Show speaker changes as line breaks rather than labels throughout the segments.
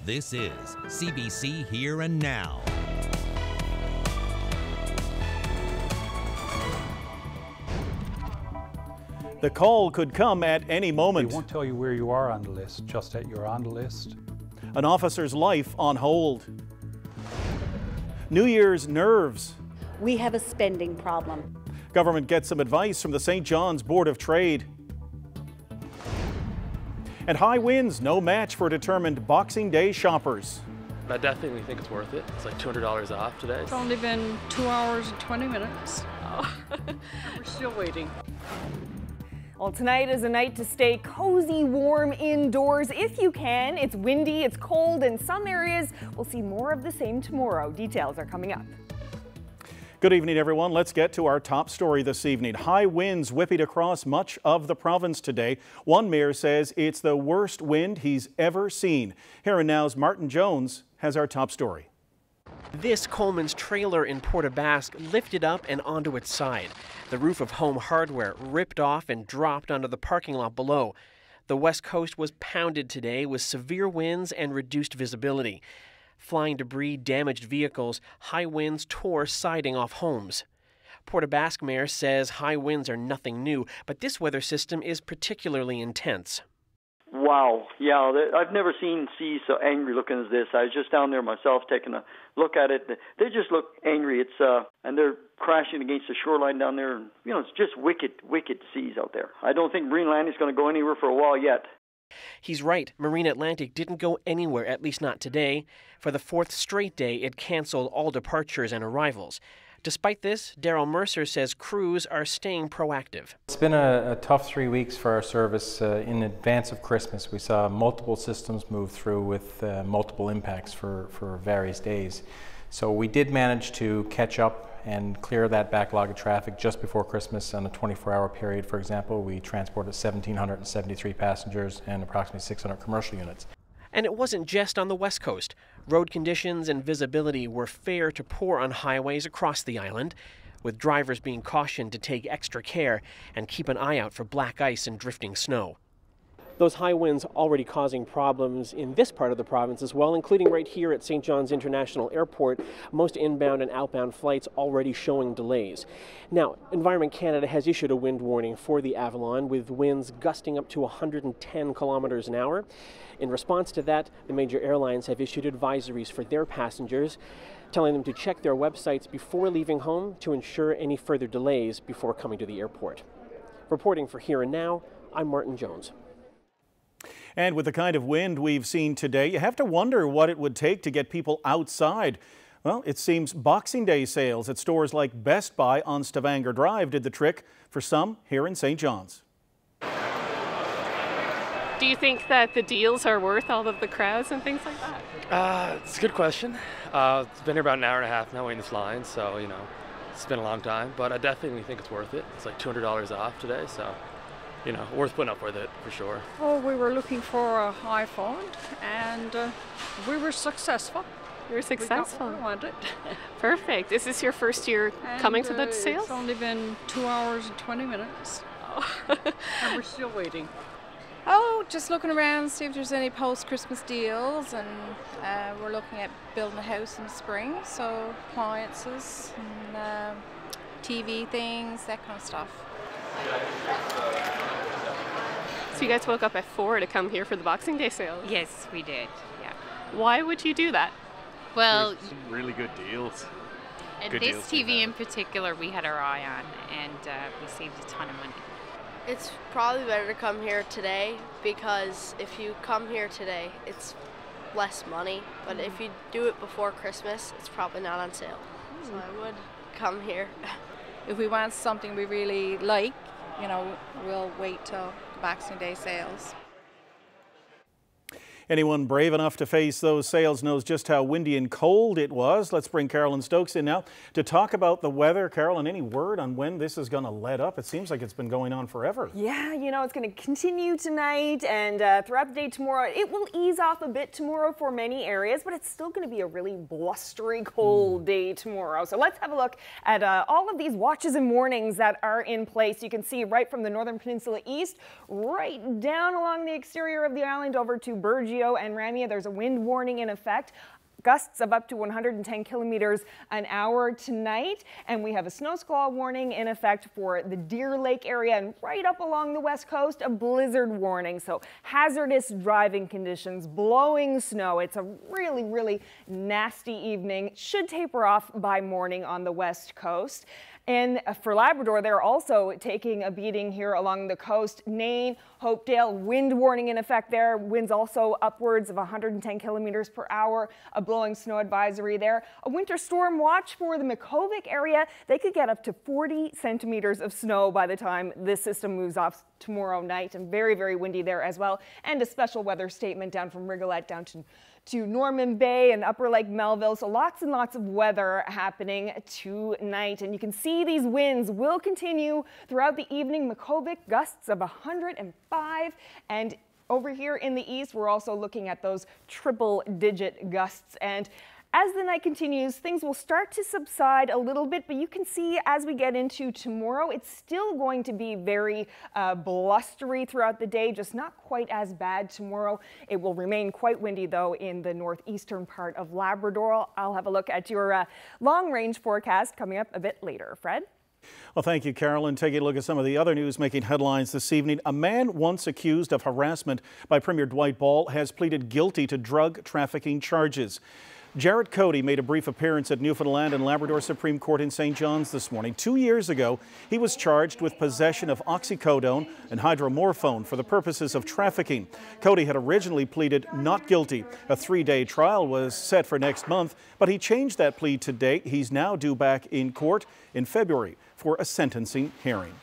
This is CBC Here and Now.
The call could come at any moment.
It won't tell you where you are on the list, just that you're on the list.
An officer's life on hold. New Year's nerves.
We have a spending problem.
Government gets some advice from the St. John's Board of Trade. And high winds, no match for determined Boxing Day shoppers.
I definitely think it's worth it. It's like $200 off today.
It's only been 2 hours and 20 minutes. Oh. We're still waiting.
Well, tonight is a night to stay cozy, warm indoors if you can. It's windy, it's cold in some areas. We'll see more of the same tomorrow. Details are coming up.
Good evening, everyone. Let's get to our top story this evening. High winds whipping across much of the province today. One mayor says it's the worst wind he's ever seen. Here and Now's Martin Jones has our top story.
This Coleman's trailer in Port aux Basques lifted up and onto its side. The roof of Home Hardware ripped off and dropped onto the parking lot below. The west coast was pounded today with severe winds and reduced visibility. Flying debris damaged vehicles. High winds tore siding off homes. Port aux Basques mayor says high winds are nothing new, but this weather system is particularly intense.
Wow, yeah, I've never seen seas so angry looking as this. I was just down there myself taking a look at it. They just look angry. And they're crashing against the shoreline down there. You know, it's just wicked seas out there. I don't think Marine Atlantic is going to go anywhere for a while yet.
He's right. Marine Atlantic didn't go anywhere, at least not today. For the fourth straight day, it canceled all departures and arrivals. Despite this, Daryl Mercer says crews are staying proactive.
It's been a tough 3 weeks for our service. In advance of Christmas, we saw multiple systems move through with multiple impacts for various days. So we did manage to catch up and clear that backlog of traffic just before Christmas on a 24-hour period. For example, we transported 1,773 passengers and approximately 600 commercial units.
And it wasn't just on the west coast. Road conditions and visibility were fair to poor on highways across the island, with drivers being cautioned to take extra care and keep an eye out for black ice and drifting snow. Those high winds already causing problems in this part of the province as well, including right here at St. John's International Airport. Most inbound and outbound flights already showing delays. Now, Environment Canada has issued a wind warning for the Avalon, with winds gusting up to 110 kilometers an hour. In response to that, the major airlines have issued advisories for their passengers, telling them to check their websites before leaving home to ensure any further delays before coming to the airport. Reporting for Here and Now, I'm Martin Jones.
And with the kind of wind we've seen today, you have to wonder what it would take to get people outside. Well, it seems Boxing Day sales at stores like Best Buy on Stavanger Drive did the trick for some here in St. John's.
Do you think that the deals are worth all of the crowds and things like that?
It's a good question. It's been here about an hour and a half now waiting this line, so, you know, it's been a long time, but I definitely think it's worth it. It's like $200 off today, so, you know, worth putting up with it for sure.
Oh, we were looking for a iPhone, and we were successful.
You were successful.
We got what we wanted.
Perfect. Is this your first year coming to the sales?
It's only been 2 hours and 20 minutes. Oh. And we're still waiting.
Oh, just looking around, see if there's any post-Christmas deals, and we're looking at building a house in the spring, so appliances and TV things, that kind of stuff.
So you guys woke up at 4 to come here for the Boxing Day sale?
Yes, we did, yeah.
Why would you do that?
Well,
there's some really good deals.
And this TV in particular we had our eye on, and we saved a ton of money.
It's probably better to come here today, because if you come here today, it's less money. But if you do it before Christmas, it's probably not on sale. So I would come here.
If we want something we really like, you know, we'll wait till the Boxing Day sales.
Anyone brave enough to face those sales knows just how windy and cold it was. Let's bring Carolyn Stokes in now to talk about the weather. Carolyn, any word on when this is going to let up? It seems like it's been going on forever.
Yeah, you know, it's going to continue tonight and throughout the day tomorrow. It will ease off a bit tomorrow for many areas, but it's still going to be a really blustery, cold day tomorrow. So let's have a look at all of these watches and warnings that are in place. You can see right from the Northern Peninsula east, right down along the exterior of the island over to Burgeo Claudio and Ramia, there's a wind warning in effect. Gusts of up to 110 kilometers an hour tonight, and we have a snow squall warning in effect for the Deer Lake area, and right up along the west coast, a blizzard warning. So hazardous driving conditions, blowing snow. It's a really, really nasty evening. Should taper off by morning on the west coast. And for Labrador, they're also taking a beating here along the coast. Nain, Hopedale, wind warning in effect there. Winds also upwards of 110 kilometers per hour. A blowing snow advisory there. A winter storm watch for the Makkovik area. They could get up to 40 centimeters of snow by the time this system moves off tomorrow night, and very, very windy there as well. And a special weather statement down from Rigolette down to Norman Bay and Upper Lake Melville. So lots and lots of weather happening tonight. And you can see these winds will continue throughout the evening. Makkovik, gusts of 105. And over here in the east, we're also looking at those triple-digit gusts. And as the night continues, things will start to subside a little bit, but you can see as we get into tomorrow, it's still going to be very blustery throughout the day, just not quite as bad tomorrow. It will remain quite windy, though, in the northeastern part of Labrador. I'll have a look at your long-range forecast coming up a bit later. Fred?
Well, thank you, Carolyn. Taking a look at some of the other news making headlines this evening. A man once accused of harassment by Premier Dwight Ball has pleaded guilty to drug trafficking charges. Jarrett Cody made a brief appearance at Newfoundland and Labrador Supreme Court in St. John's this morning. 2 years ago, he was charged with possession of oxycodone and hydromorphone for the purposes of trafficking. Cody had originally pleaded not guilty. A 3-day trial was set for next month, but he changed that plea today. He's now due back in court in February for a sentencing hearing.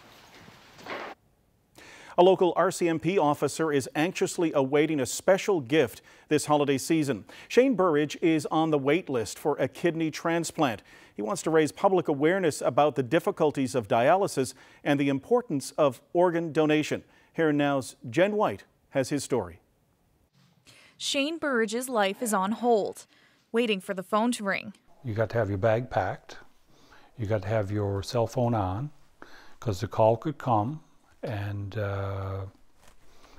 A local RCMP officer is anxiously awaiting a special gift this holiday season. Shane Burridge is on the wait list for a kidney transplant. He wants to raise public awareness about the difficulties of dialysis and the importance of organ donation. Here Now's Jen White has his story.
Shane Burridge's life is on hold, waiting for the phone to ring.
You got to have your bag packed. You got to have your cell phone on, because the call could come. And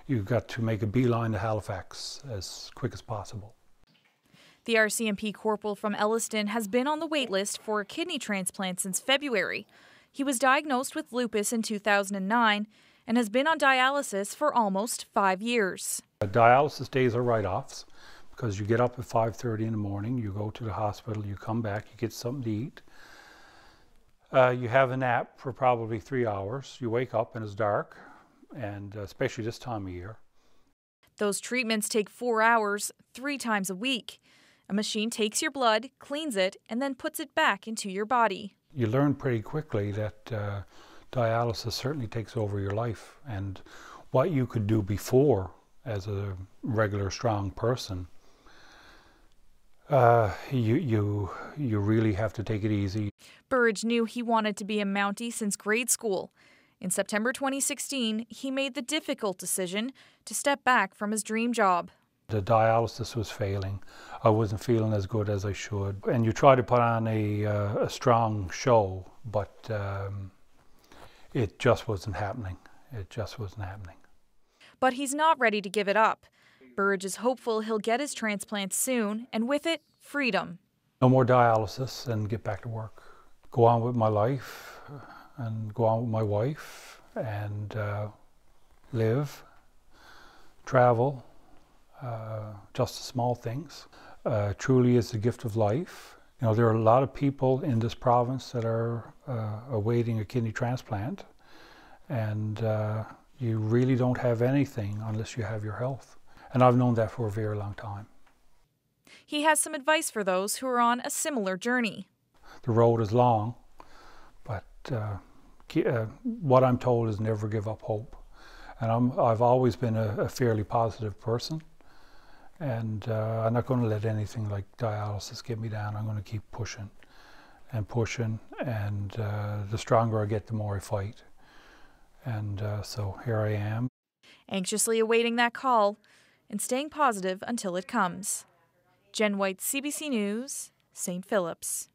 you've got to make a beeline to Halifax as quick as possible.
The RCMP corporal from Elliston has been on the wait list for a kidney transplant since February. He was diagnosed with lupus in 2009 and has been on dialysis for almost 5 years.
Dialysis days are write-offs because you get up at 5:30 in the morning, you go to the hospital, you come back, you get something to eat. You have a nap for probably 3 hours. You wake up and it's dark, and especially this time of year.
Those treatments take 4 hours, 3 times a week. A machine takes your blood, cleans it, and then puts it back into your body.
You learn pretty quickly that dialysis certainly takes over your life, and what you could do before as a regular strong person, you really have to take it easy.
Burridge knew he wanted to be a Mountie since grade school. In September 2016, he made the difficult decision to step back from his dream job.
The dialysis was failing. I wasn't feeling as good as I should. And you try to put on a strong show, but it just wasn't happening. It just wasn't happening.
But he's not ready to give it up. Burridge is hopeful he'll get his transplant soon, and with it, freedom.
No more dialysis and get back to work. Go on with my life and go on with my wife and live, travel, just the small things. Truly is the gift of life. You know, there are a lot of people in this province that are awaiting a kidney transplant, and you really don't have anything unless you have your health. And I've known that for a very long time.
He has some advice for those who are on a similar journey.
The road is long, but what I'm told is never give up hope. And I've always been a fairly positive person, and I'm not going to let anything like dialysis get me down. I'm going to keep pushing and pushing, and the stronger I get, the more I fight. And so here I am.
Anxiously awaiting that call and staying positive until it comes. Jen White, CBC News, St. Phillips.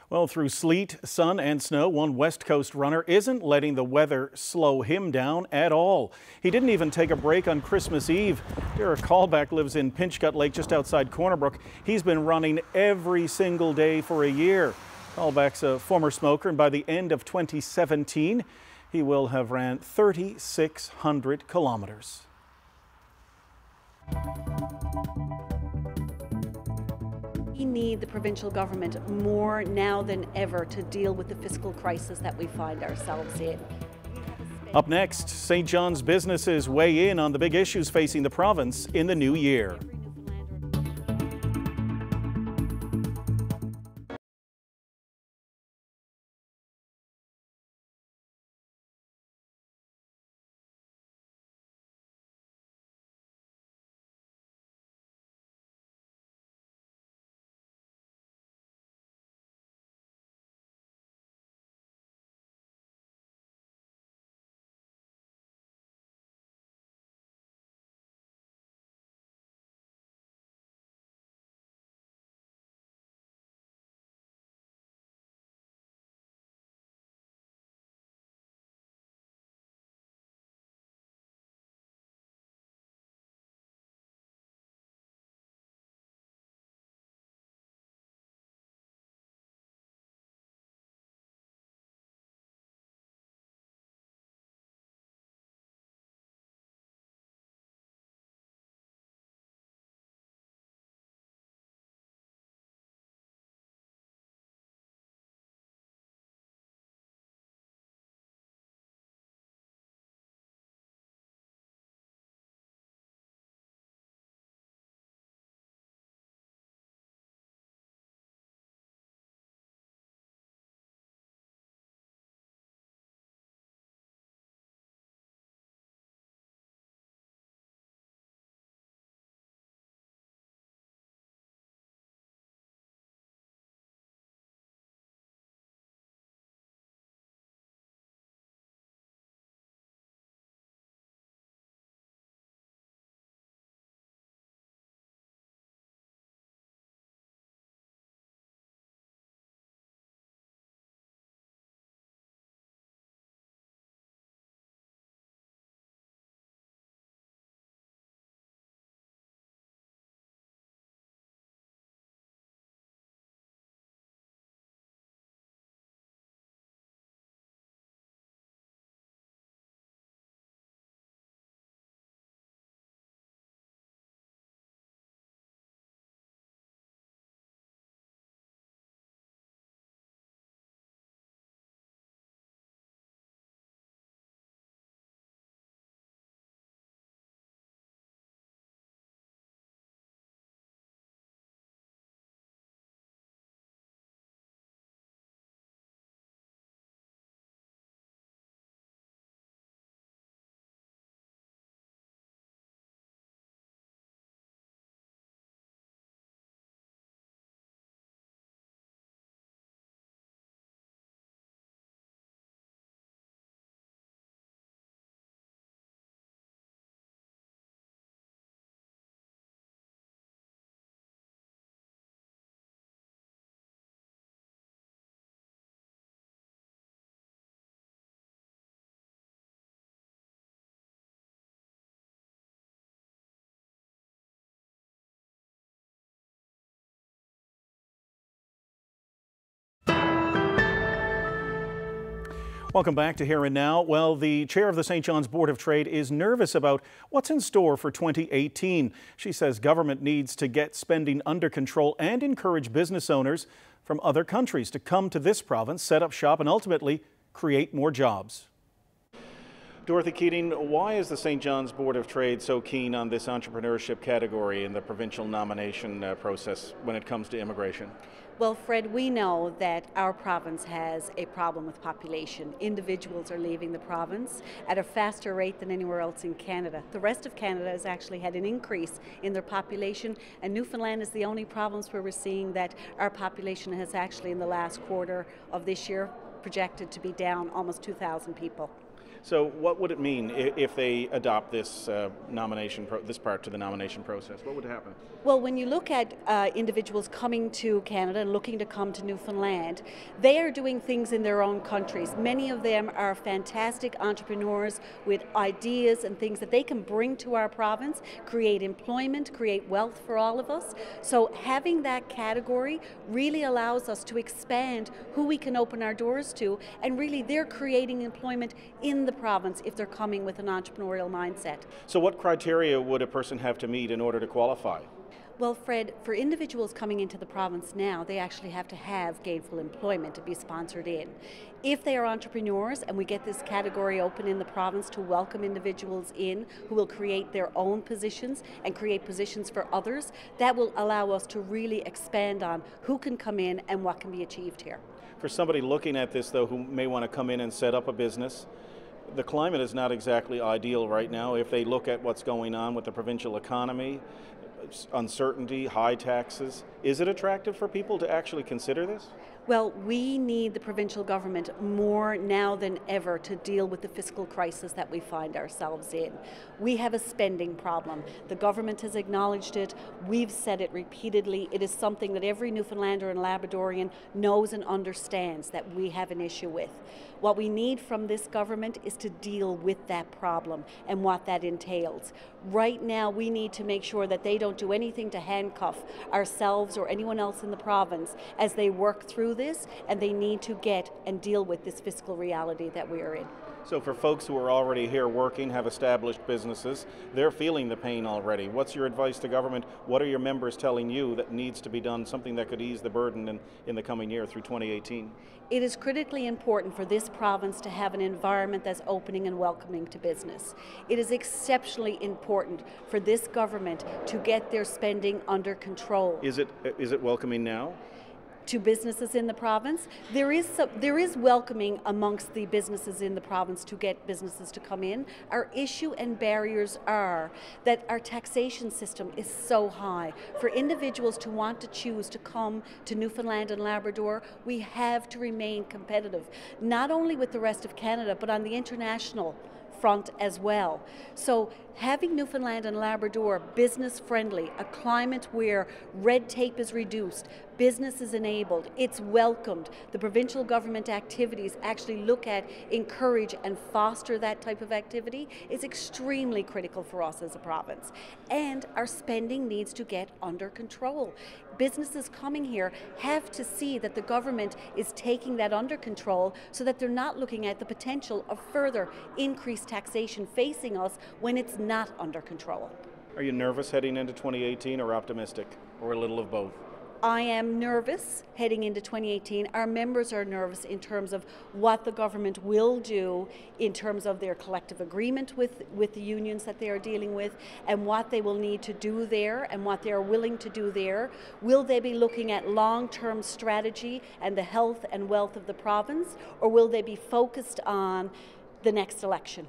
Well, through sleet, sun and snow, one West Coast runner isn't letting the weather slow him down at all. He didn't even take a break on Christmas Eve. Derek Callback lives in Pinchgut Lake just outside Corner Brook. He's been running every single day for a year. Callback's a former smoker, and by the end of 2017, he will have ran 3,600 kilometers.
We need the provincial government more now than ever to deal with the fiscal crisis that we find ourselves in.
Up next, St. John's businesses weigh in on the big issues facing the province in the new year. Welcome back to Here and Now. Well, the chair of the St. John's Board of Trade is nervous about what's in store for 2018. She says government needs to get spending under control and encourage business owners from other countries to come to this province, set up shop, and ultimately create more jobs. Dorothy Keating, why is the St. John's Board of Trade so keen on this entrepreneurship category in the provincial nomination process when it comes to immigration?
Well, Fred, we know that our province has a problem with population. Individuals are leaving the province at a faster rate than anywhere else in Canada. The rest of Canada has actually had an increase in their population, and Newfoundland is the only province where we're seeing that our population has actually in the last quarter of this year projected to be down almost 2,000 people.
So what would it mean if they adopt this this part to the nomination process? What would happen?
Well, when you look at individuals coming to Canada and looking to come to Newfoundland, they are doing things in their own countries. Many of them are fantastic entrepreneurs with ideas and things that they can bring to our province, create employment, create wealth for all of us. So having that category really allows us to expand who we can open our doors to, and really they're creating employment in the province if they're coming with an entrepreneurial mindset.
So what criteria would a person have to meet in order to qualify?
Well, Fred, for individuals coming into the province now, they actually have to have gainful employment to be sponsored in. If they are entrepreneurs and we get this category open in the province to welcome individuals in who will create their own positions and create positions for others, that will allow us to really expand on who can come in and what can be achieved here.
For somebody looking at this, though, who may want to come in and set up a business, the climate is not exactly ideal right now. If they look at what's going on with the provincial economy, uncertainty, high taxes, is it attractive for people to actually consider this?
Well, we need the provincial government more now than ever to deal with the fiscal crisis that we find ourselves in. We have a spending problem. The government has acknowledged it. We've said it repeatedly. It is something that every Newfoundlander and Labradorian knows and understands that we have an issue with. What we need from this government is to deal with that problem and what that entails. Right now, we need to make sure that they don't do anything to handcuff ourselves or anyone else in the province as they work through this, and they need to get and deal with this fiscal reality that we are in.
So for folks who are already here working, have established businesses, they're feeling the pain already. What's your advice to government? What are your members telling you that needs to be done, something that could ease the burden in the coming year through 2018?
It is critically important for this province to have an environment that's opening and welcoming to business. It is exceptionally important for this government to get their spending under control.
Is it welcoming now?
To businesses in the province. There is welcoming amongst the businesses in the province to get businesses to come in. Our issue and barriers are that our taxation system is so high. For individuals to want to choose to come to Newfoundland and Labrador, we have to remain competitive, not only with the rest of Canada, but on the international front as well. So having Newfoundland and Labrador business friendly, a climate where red tape is reduced, business is enabled, it's welcomed, the provincial government activities actually look at, encourage and foster that type of activity is extremely critical for us as a province. And our spending needs to get under control. Businesses coming here have to see that the government is taking that under control so that they're not looking at the potential of further increased taxation facing us when it's not under control.
Are you nervous heading into 2018 or optimistic, or a little of both?
I am nervous heading into 2018. Our members are nervous in terms of what the government will do in terms of their collective agreement with the unions that they are dealing with and what they will need to do there and what they are willing to do there. Will they be looking at long-term strategy and the health and wealth of the province, or will they be focused on the next election?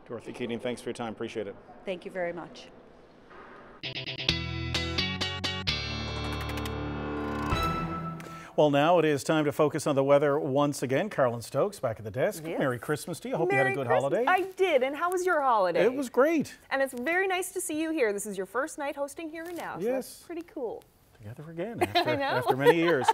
Dorothy Keating, thanks for your time. Appreciate it.
Thank you very much.
Well, now it is time to focus on the weather once again. Carolyn Stokes back at the desk.
Yes.
Merry Christmas to you. I hope you had a good
Christmas.
holiday.
I did. And how was your holiday?
It was great.
And it's very nice to see you here. This is your first night hosting Here and Now. So
yes.
That's pretty cool.
Together again after many years.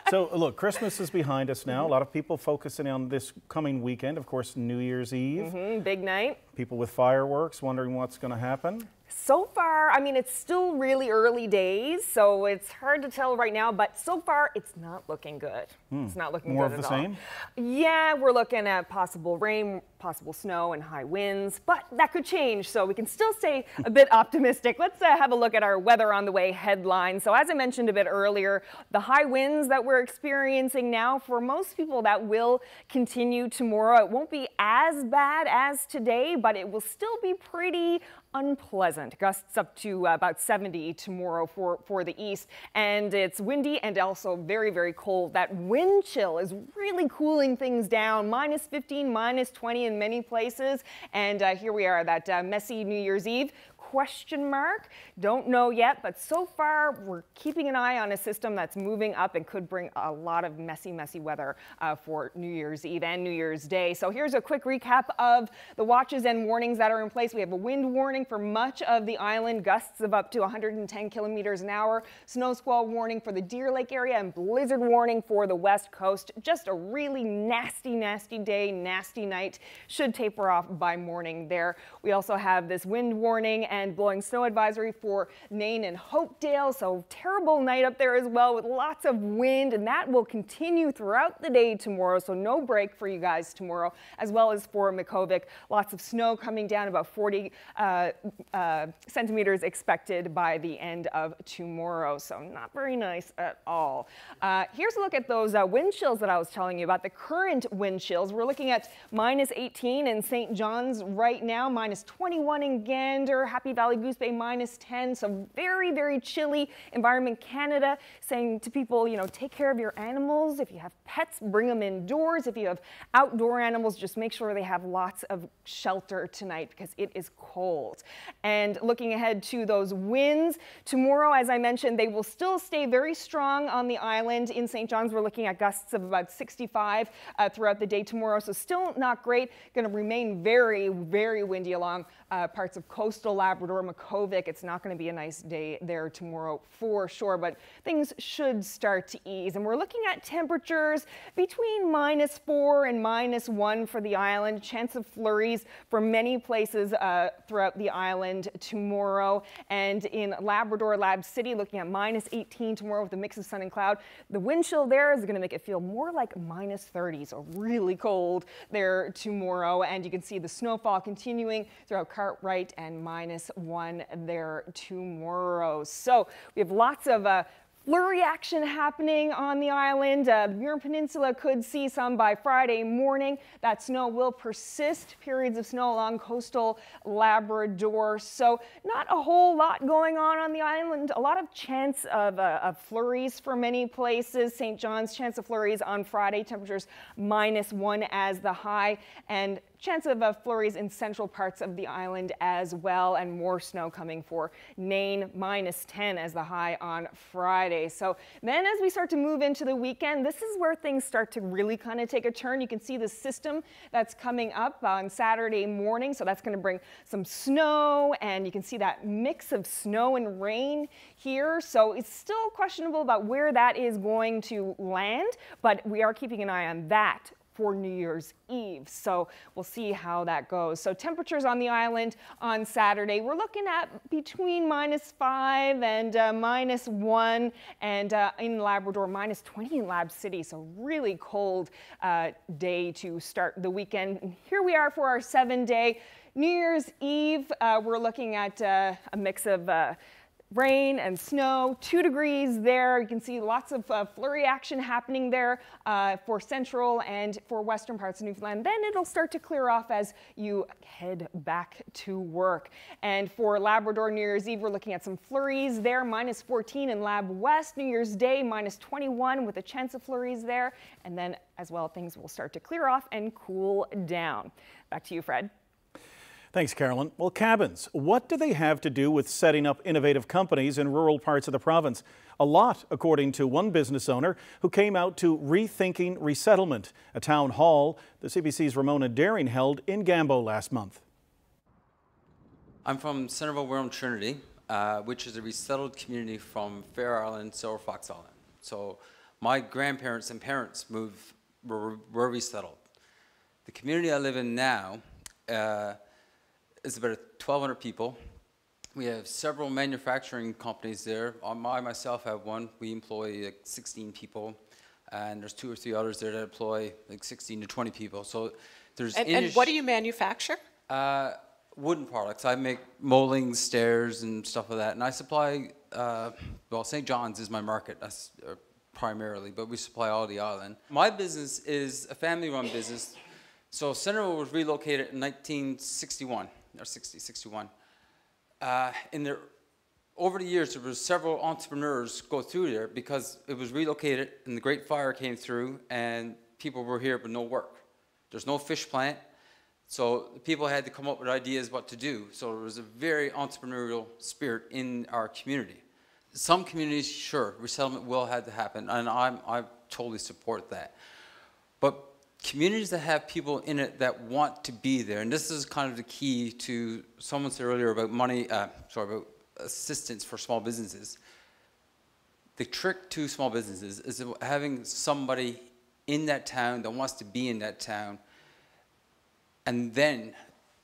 So look, Christmas is behind us now. A lot of people focusing on this coming weekend. Of course, New Year's Eve.
Big night.
People with fireworks wondering what's going to happen.
So far, I mean, it's still really early days, so it's hard to tell right now, but so far, it's not looking good. It's not looking
More
good
of
at
the
all.
same?
Yeah, we're looking at possible rain, possible snow, and high winds, but that could change, so we can still stay a bit optimistic. Let's have a look at our weather on the way headline. So as I mentioned a bit earlier, the high winds that we're experiencing now, for most people, that will continue tomorrow. It won't be as bad as today, but it will still be pretty unpleasant. Gusts up to about 70 tomorrow for the east, and it's windy and also very, very cold. That wind chill is really cooling things down, minus 15, minus 20 in many places, and here we are, that messy New Year's Eve. question mark. Don't know yet, but so far we're keeping an eye on a system that's moving up and could bring a lot of messy weather for New Year's Eve and New Year's Day. So here's a quick recap of the watches and warnings that are in place. We have a wind warning for much of the island, gusts of up to 110 kilometers an hour, snow squall warning for the Deer Lake area, and blizzard warning for the west coast. Just a really nasty day, nasty night. Should taper off by morning there. We also have this wind warning and blowing snow advisory for Nain and Hopedale. So terrible night up there as well with lots of wind, and that will continue throughout the day tomorrow. So no break for you guys tomorrow, as well as for Makkovik. Lots of snow coming down, about 40 centimeters expected by the end of tomorrow. So not very nice at all. Here's a look at those wind chills that I was telling you about. The current wind chills, we're looking at minus 18 in St. John's right now, minus 21 in Gander, Happy Valley Goose Bay minus 10. So very chilly. Environment Canada saying to people, you know, take care of your animals. If you have pets, bring them indoors. If you have outdoor animals, just make sure they have lots of shelter tonight because it is cold. And looking ahead to those winds, tomorrow, as I mentioned, they will still stay very strong on the island. In St. John's, we're looking at gusts of about 65 throughout the day tomorrow. So still not great. Going to remain very windy along parts of coastal Labrador, Makkovik. It's not going to be a nice day there tomorrow for sure, but things should start to ease. And we're looking at temperatures between -4 and -1 for the island. Chance of flurries for many places throughout the island tomorrow. And in Labrador, Lab City, looking at -18 tomorrow with a mix of sun and cloud. The wind chill there is going to make it feel more like -30, so really cold there tomorrow. And you can see the snowfall continuing throughout Cartwright and -1 there tomorrow. So we have lots of flurry action happening on the island. The Burin Peninsula could see some by Friday morning. That snow will persist, periods of snow along coastal Labrador. So not a whole lot going on the island. A lot of chance of flurries for many places. St. John's, chance of flurries on Friday. Temperatures -1 as the high. And chance of flurries in central parts of the island as well, and more snow coming for Nain, -10 as the high on Friday. So then as we start to move into the weekend, this is where things start to really kind of take a turn. You can see the system that's coming up on Saturday morning. So that's going to bring some snow, and you can see that mix of snow and rain here. So it's still questionable about where that is going to land, but we are keeping an eye on that for New Year's Eve. So we'll see how that goes. So temperatures on the island on Saturday, we're looking at between -5 and -1, and in Labrador, -20 in Lab City. So really cold day to start the weekend. And here we are for our 7-day. New Year's Eve, we're looking at a mix of rain and snow, 2 degrees there. You can see lots of flurry action happening there for central and for western parts of Newfoundland. Then it'll start to clear off as you head back to work. And for Labrador New Year's Eve, we're looking at some flurries there, -14 in Lab West. New Year's Day, -21 with a chance of flurries there. And then as well, things will start to clear off and cool down. Back to you, Fred.
Thanks, Carolyn. Well, cabins, what do they have to do with setting up innovative companies in rural parts of the province? A lot, according to one business owner who came out to Rethinking Resettlement, a town hall the CBC's Ramona Daring held in Gambo last month.
I'm from Centerville, Wirral, Trinity, which is a resettled community from Fair Island, Silver Fox Island. So my grandparents and parents were resettled. The community I live in now is about 1,200 people. We have several manufacturing companies there. I myself have one. We employ like 16 people, and there's 2 or 3 others there that employ like 16 to 20 people. So there's
and what do you manufacture?
Wooden products. I make moldings, stairs, and stuff like that. And I supply. Well, St. John's is my market. That's primarily, but we supply all the island. My business is a family-run business. So Centerville was relocated in 1961. Or 61. Over the years, there were several entrepreneurs go through there because it was relocated and the Great Fire came through and people were here but no work. There's no fish plant. So people had to come up with ideas what to do. So there was a very entrepreneurial spirit in our community. Some communities, sure, resettlement will have to happen, and I totally support that. But communities that have people in it that want to be there, and this is kind of the key to, someone said earlier about money, about assistance for small businesses. The trick to small businesses is having somebody in that town that wants to be in that town, and then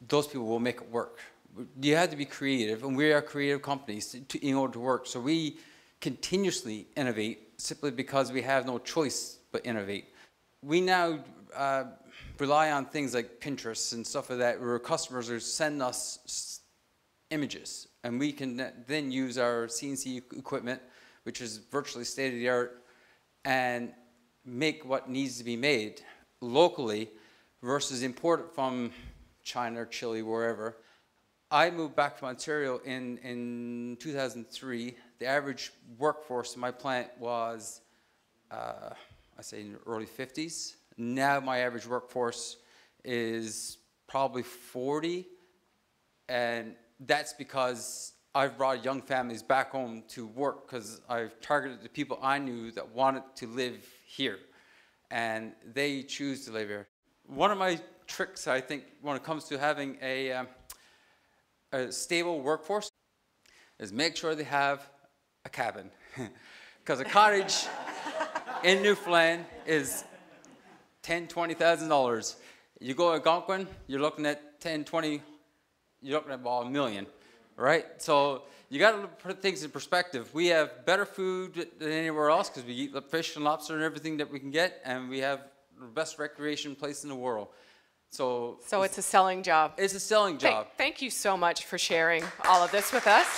those people will make it work. You have to be creative, and we are creative companies in order to work. So we continuously innovate simply because we have no choice but innovate. We now rely on things like Pinterest and stuff like that, where customers are sending us images, and we can then use our CNC equipment, which is virtually state-of-the-art, and make what needs to be made locally versus import it from China or Chile, wherever. I moved back from Ontario in 2003. The average workforce in my plant was, I say, in the early 50s. Now my average workforce is probably 40, and that's because I've brought young families back home to work because I've targeted the people I knew that wanted to live here, and they choose to live here. One of my tricks, I think, when it comes to having a stable workforce is make sure they have a cabin. Because a cottage in Newfoundland is $10,000, $20,000. You go to Algonquin, you're looking at 10, 20, you're looking at about $1 million, right? So you got to put things in perspective. We have better food than anywhere else because we eat fish and lobster and everything that we can get, and we have the best recreation place in the world. So
it's a selling job.
It's a selling job.
Thank you so much for sharing all of this with us.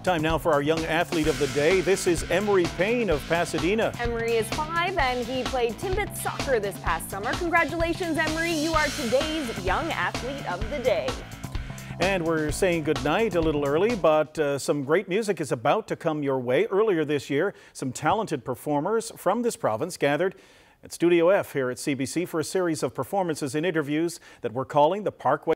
Time now for our young athlete of the day. This is Emery Payne of Pasadena.
Emery is 5 and he played Timbit soccer this past summer. Congratulations, Emery. You are today's young athlete of the day.
And we're saying goodnight a little early, but some great music is about to come your way. Earlier this year, some talented performers from this province gathered at Studio F here at CBC for a series of performances and interviews that we're calling the Parkway